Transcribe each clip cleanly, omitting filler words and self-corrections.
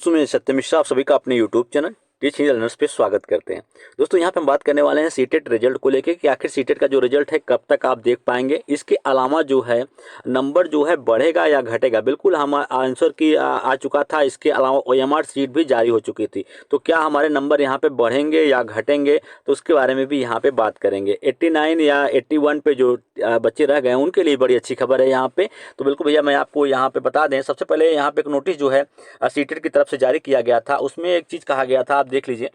मैं सत्य मिश्रा आप सभी का अपने यूट्यूब चैनल टीचिंग लर्नर्स पे स्वागत करते हैं। दोस्तों यहाँ पे हम बात करने वाले हैं सीटेट रिजल्ट को लेके कि आखिर सीटेट का जो रिजल्ट है कब तक आप देख पाएंगे। इसके अलावा जो है नंबर जो है बढ़ेगा या घटेगा, बिल्कुल हम आंसर की आ चुका था। इसके अलावा ओएमआर सीट भी जारी हो चुकी थी, तो क्या हमारे नंबर यहाँ पे बढ़ेंगे या घटेंगे, तो उसके बारे में भी यहाँ पे बात करेंगे। 89 या 81 पे जो बच्चे रह गए उनके लिए बड़ी अच्छी खबर है यहाँ पे। तो बिल्कुल भैया मैं आपको यहाँ पे बता दें, सबसे पहले यहाँ पे एक नोटिस जो है सीटेट की तरफ से जारी किया गया था। उसमें एक चीज़ कहा गया था, आप देख लीजिए।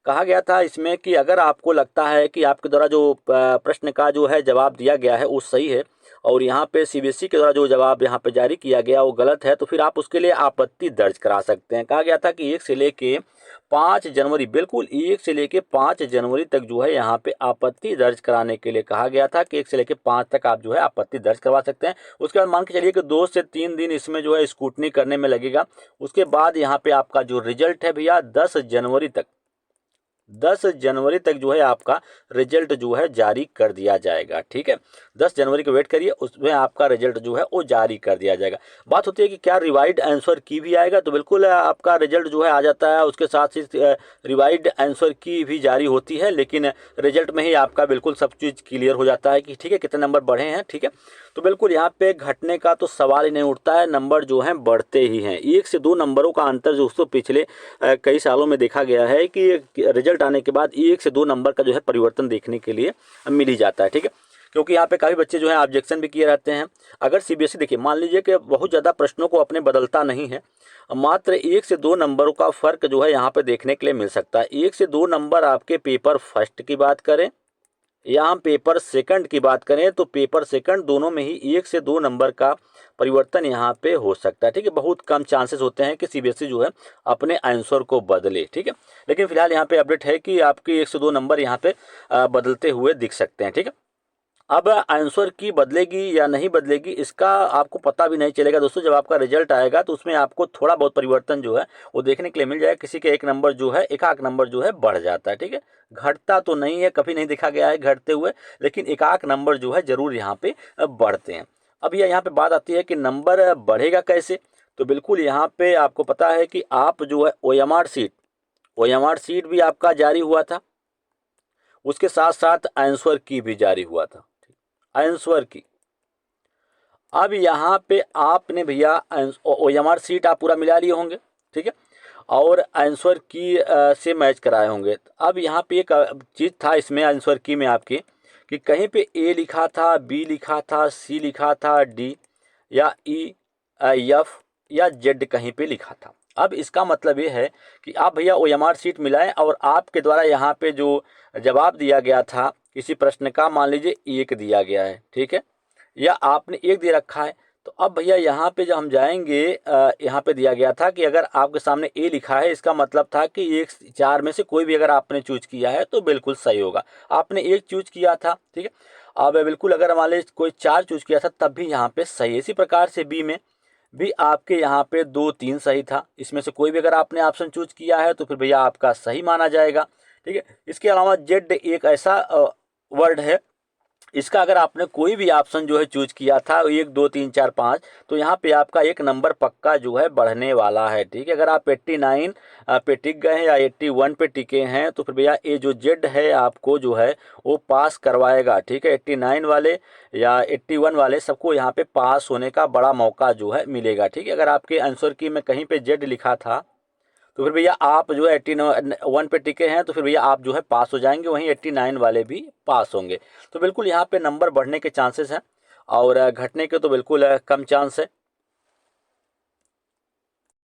कहा गया था इसमें कि अगर आपको लगता है कि आपके द्वारा जो प्रश्न का जो है जवाब दिया गया है वो सही है और यहाँ पे सीबीएसई के द्वारा जो जवाब यहाँ पे जारी किया गया वो गलत है, तो फिर आप उसके लिए आपत्ति दर्ज करा सकते हैं। कहा गया था कि 1 से लेके 5 जनवरी, बिल्कुल 1 से लेके 5 जनवरी तक जो है यहाँ पे आपत्ति दर्ज कराने के लिए कहा गया था कि 1 से लेके 5 तक आप जो है आपत्ति दर्ज करवा सकते हैं। उसके बाद मान के चलिए कि 2 से 3 दिन इसमें जो है स्क्रूटनी करने में लगेगा। उसके बाद यहाँ पे आपका जो रिजल्ट है भैया 10 जनवरी तक जो है आपका रिजल्ट जो है जारी कर दिया जाएगा। ठीक है, 10 जनवरी को वेट करिए, उसमें आपका रिजल्ट जो है वो जारी कर दिया जाएगा। बात होती है कि क्या रिवाइड आंसर की भी आएगा, तो बिल्कुल आपका रिजल्ट जो है आ जाता है, उसके साथ ही रिवाइड आंसर की भी जारी होती है, लेकिन रिजल्ट में ही आपका बिल्कुल सब चीज़ क्लियर हो जाता है कि ठीक है कितने नंबर बढ़े हैं। ठीक है, तो बिल्कुल यहाँ पे घटने का तो सवाल ही नहीं उठता है, नंबर जो हैं बढ़ते ही हैं। 1 से 2 नंबरों का अंतर जो उसको पिछले कई सालों में देखा गया है कि रिजल्ट आने के बाद 1 से 2 नंबर का जो है परिवर्तन देखने के लिए मिल ही जाता है। ठीक है, क्योंकि यहाँ पे काफ़ी बच्चे जो है ऑब्जेक्शन भी किए रहते हैं। अगर सीबीएसई देखिए, मान लीजिए कि बहुत ज़्यादा प्रश्नों को अपने बदलता नहीं है, मात्र 1 से 2 नंबरों का फर्क जो है यहाँ पे देखने के लिए मिल सकता है। 1 से 2 नंबर आपके पेपर फर्स्ट की बात करें या हम पेपर सेकंड की बात करें, तो पेपर सेकंड दोनों में ही 1 से 2 नंबर का परिवर्तन यहाँ पे हो सकता है। ठीक है, बहुत कम चांसेस होते हैं कि सीबीएसई जो है अपने आंसर को बदले। ठीक है, लेकिन फिलहाल यहाँ पे अपडेट है कि आपके 1 से 2 नंबर यहाँ पे बदलते हुए दिख सकते हैं। ठीक है, अब आंसर की बदलेगी या नहीं बदलेगी इसका आपको पता भी नहीं चलेगा दोस्तों। जब आपका रिजल्ट आएगा तो उसमें आपको थोड़ा बहुत परिवर्तन जो है वो देखने के लिए मिल जाएगा। किसी के एक नंबर जो है, एक आध नंबर जो है बढ़ जाता है। ठीक है, घटता तो नहीं है, कभी नहीं देखा गया है घटते हुए, लेकिन एक आध नंबर जो है जरूर यहाँ पे बढ़ते हैं। अब यह यहाँ पे बात आती है कि नंबर बढ़ेगा कैसे, तो बिल्कुल यहाँ पे आपको पता है कि आप जो है ओएमआर सीट भी आपका जारी हुआ था, उसके साथ साथ आंसर की भी जारी हुआ था। आंसर की अब यहाँ पे आपने भैया ओएमआर सीट आप पूरा मिला लिए होंगे, ठीक है, और आंसर की से मैच कराए होंगे। अब यहाँ पे एक चीज़ था इसमें आंसर की में आपके कि कहीं पे ए लिखा था, बी लिखा था, सी लिखा था, डी या ई, एफ या जेड कहीं पे लिखा था। अब इसका मतलब ये है कि आप भैया ओएमआर सीट मिलाएं और आपके द्वारा यहाँ पे जो जवाब दिया गया था किसी प्रश्न का, मान लीजिए 1 दिया गया है, ठीक है, या आपने 1 दे रखा है, तो अब भैया यहाँ पे जब हम जाएंगे यहाँ पे दिया गया था कि अगर आपके सामने ए लिखा है, इसका मतलब था कि 1 से 4 में से कोई भी अगर आपने चूज किया है तो बिल्कुल सही होगा। आपने 1 चूज किया था, ठीक है, अब बिल्कुल अगर मान लीजिए कोई 4 चूज किया था तब भी यहाँ पे सही है। इसी प्रकार से बी में भी आपके यहाँ पे 2 3 सही था, इसमें से कोई भी अगर आपने ऑप्शन चूज किया है तो फिर भैया आपका सही माना जाएगा। ठीक है, इसके अलावा जेड एक ऐसा वर्ड है, इसका अगर आपने कोई भी ऑप्शन जो है चूज किया था 1 2 3 4 5, तो यहाँ पे आपका 1 नंबर पक्का जो है बढ़ने वाला है। ठीक है, अगर आप 89 पे टिक गए हैं या 81 पे टिके हैं तो फिर भैया ये जो जेड है आपको जो है वो पास करवाएगा। ठीक है, 89 वाले या 81 वाले सबको यहाँ पे पास होने का बड़ा मौका जो है मिलेगा। ठीक है, अगर आपके आंसर की में कहीं पे जेड लिखा था तो फिर भैया आप जो है 81 पे टिके हैं तो फिर भैया आप जो है पास हो जाएंगे, वहीं 89 वाले भी पास होंगे। तो बिल्कुल यहाँ पे नंबर बढ़ने के चांसेस हैं और घटने के तो बिल्कुल कम चांस है।